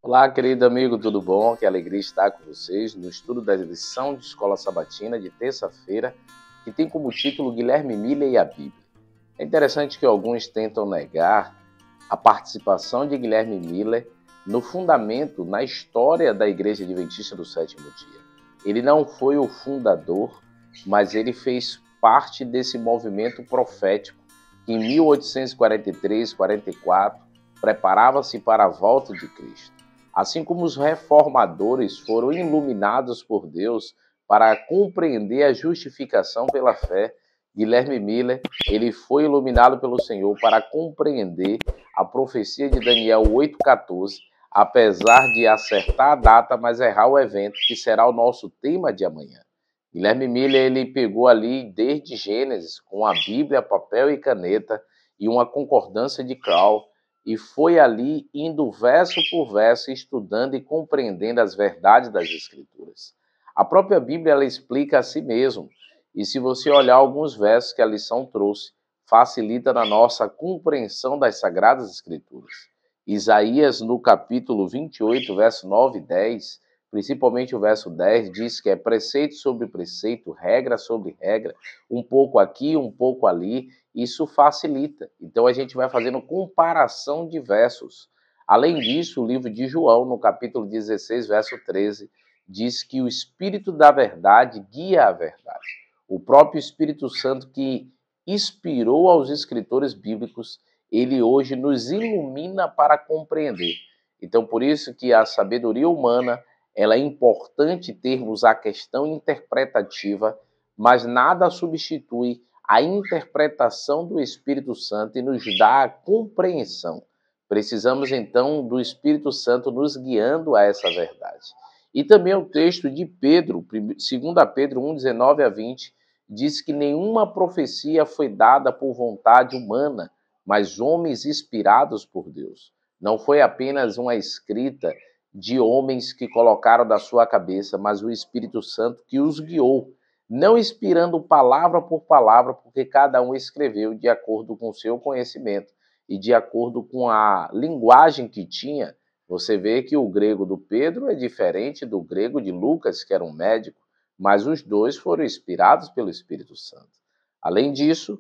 Olá, querido amigo, tudo bom? Que alegria estar com vocês no estudo da lição de Escola Sabatina de terça-feira, que tem como título Guilherme Miller e a Bíblia. É interessante que alguns tentam negar a participação de Guilherme Miller no fundamento, na história da Igreja Adventista do Sétimo Dia. Ele não foi o fundador, mas ele fez parte desse movimento profético que em 1843-44 preparava-se para a volta de Cristo. Assim como os reformadores foram iluminados por Deus para compreender a justificação pela fé, Guilherme Miller, ele foi iluminado pelo Senhor para compreender a profecia de Daniel 8,14, apesar de acertar a data, mas errar o evento, que será o nosso tema de amanhã. Guilherme Miller, ele pegou ali desde Gênesis, com a Bíblia, papel e caneta, e uma concordância de Crowell, e foi ali indo verso por verso, estudando e compreendendo as verdades das Escrituras. A própria Bíblia ela explica a si mesmo, e se você olhar alguns versos que a lição trouxe, facilita na nossa compreensão das Sagradas Escrituras. Isaías, no capítulo 28, verso 9 e 10, principalmente o verso 10, diz que é preceito sobre preceito, regra sobre regra, um pouco aqui, um pouco ali. Isso facilita. Então a gente vai fazendo comparação de versos. Além disso, o livro de João, no capítulo 16, verso 13, diz que o Espírito da verdade guia a verdade. O próprio Espírito Santo que inspirou aos escritores bíblicos, ele hoje nos ilumina para compreender. Então, por isso que a sabedoria humana, ela é importante termos a questão interpretativa, mas nada substitui a interpretação do Espírito Santo e nos dá a compreensão. Precisamos, então, do Espírito Santo nos guiando a essa verdade. E também o texto de Pedro, 2 Pedro 1, 19 a 20, diz que nenhuma profecia foi dada por vontade humana, mas homens inspirados por Deus. Não foi apenas uma escrita de homens que colocaram da sua cabeça, mas o Espírito Santo que os guiou, não inspirando palavra por palavra, porque cada um escreveu de acordo com o seu conhecimento e de acordo com a linguagem que tinha. Você vê que o grego do Pedro é diferente do grego de Lucas, que era um médico, mas os dois foram inspirados pelo Espírito Santo. Além disso,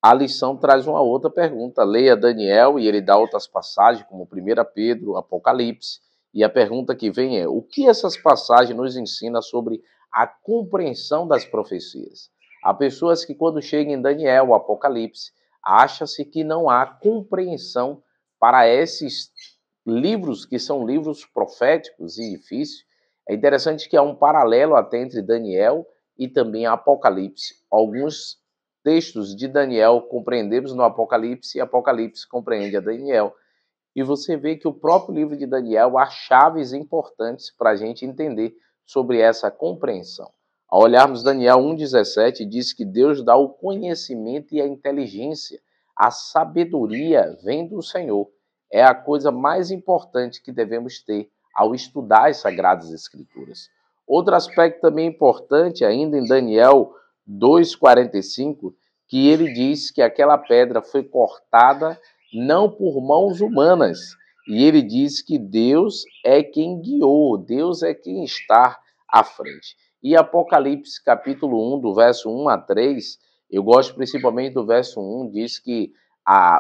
a lição traz uma outra pergunta. Leia Daniel e ele dá outras passagens, como 1 Pedro, Apocalipse, e a pergunta que vem é: o que essas passagens nos ensinam sobre a compreensão das profecias? Há pessoas que, quando chegam em Daniel, o Apocalipse, acha-se que não há compreensão para esses livros que são livros proféticos e difíceis. É interessante que há um paralelo até entre Daniel e também Apocalipse. Alguns textos de Daniel compreendemos no Apocalipse e Apocalipse compreende a Daniel. E você vê que o próprio livro de Daniel há chaves importantes para a gente entender sobre essa compreensão. Ao olharmos Daniel 1,17, diz que Deus dá o conhecimento e a inteligência. A sabedoria vem do Senhor. É a coisa mais importante que devemos ter ao estudar as Sagradas Escrituras. Outro aspecto também importante, ainda em Daniel 2,45, que ele diz que aquela pedra foi cortada não por mãos humanas. E ele diz que Deus é quem guiou, Deus é quem está à frente. E Apocalipse, capítulo 1, do verso 1 a 3, eu gosto principalmente do verso 1, diz que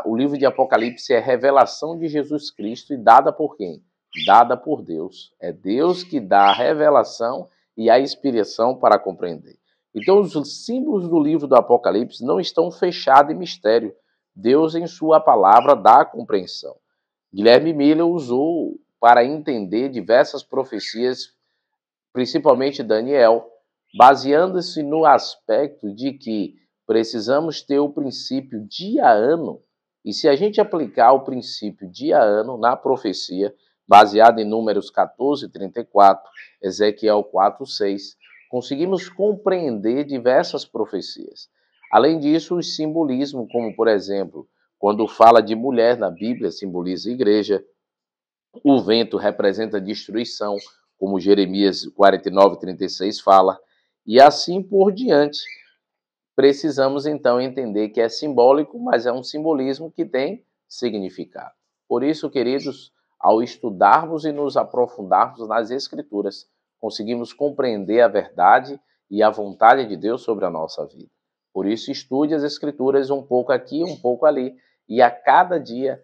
o livro de Apocalipse é revelação de Jesus Cristo e dada por quem? Dada por Deus. É Deus que dá a revelação e a inspiração para compreender. Então, os símbolos do livro do Apocalipse não estão fechados em mistério. Deus, em sua palavra, dá a compreensão. Guilherme Miller usou para entender diversas profecias, principalmente Daniel, baseando-se no aspecto de que precisamos ter o princípio dia-ano, e se a gente aplicar o princípio dia-ano na profecia, baseado em Números 14, 34, Ezequiel 4, 6, conseguimos compreender diversas profecias. Além disso, o simbolismo, como por exemplo, quando fala de mulher na Bíblia, simboliza a igreja. O vento representa destruição, como Jeremias 49, 36 fala. E assim por diante. Precisamos então entender que é simbólico, mas é um simbolismo que tem significado. Por isso, queridos, ao estudarmos e nos aprofundarmos nas Escrituras, conseguimos compreender a verdade e a vontade de Deus sobre a nossa vida. Por isso, estude as Escrituras um pouco aqui, um pouco ali, e a cada dia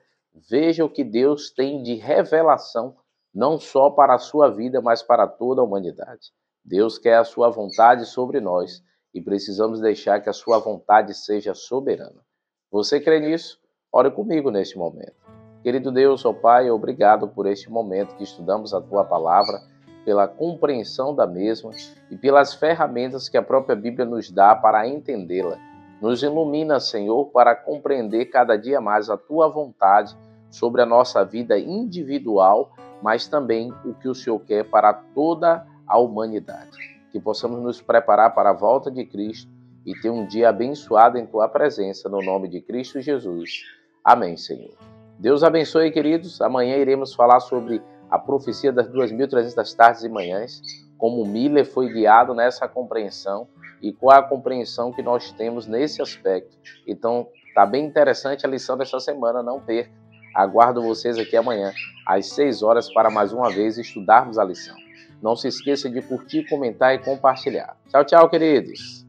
veja o que Deus tem de revelação, não só para a sua vida, mas para toda a humanidade. Deus quer a sua vontade sobre nós e precisamos deixar que a sua vontade seja soberana. Você crê nisso? Ore comigo neste momento. Querido Deus, ó Pai, obrigado por este momento que estudamos a Tua Palavra, pela compreensão da mesma e pelas ferramentas que a própria Bíblia nos dá para entendê-la. Nos ilumina, Senhor, para compreender cada dia mais a Tua vontade sobre a nossa vida individual, mas também o que o Senhor quer para toda a humanidade. Que possamos nos preparar para a volta de Cristo e ter um dia abençoado em Tua presença, no nome de Cristo Jesus. Amém, Senhor. Deus abençoe, queridos. Amanhã iremos falar sobre a profecia das 2.300 tardes e manhãs, como Miller foi guiado nessa compreensão e qual a compreensão que nós temos nesse aspecto. Então, está bem interessante a lição dessa semana, não perca. Aguardo vocês aqui amanhã, às 6 horas, para mais uma vez estudarmos a lição. Não se esqueça de curtir, comentar e compartilhar. Tchau, tchau, queridos!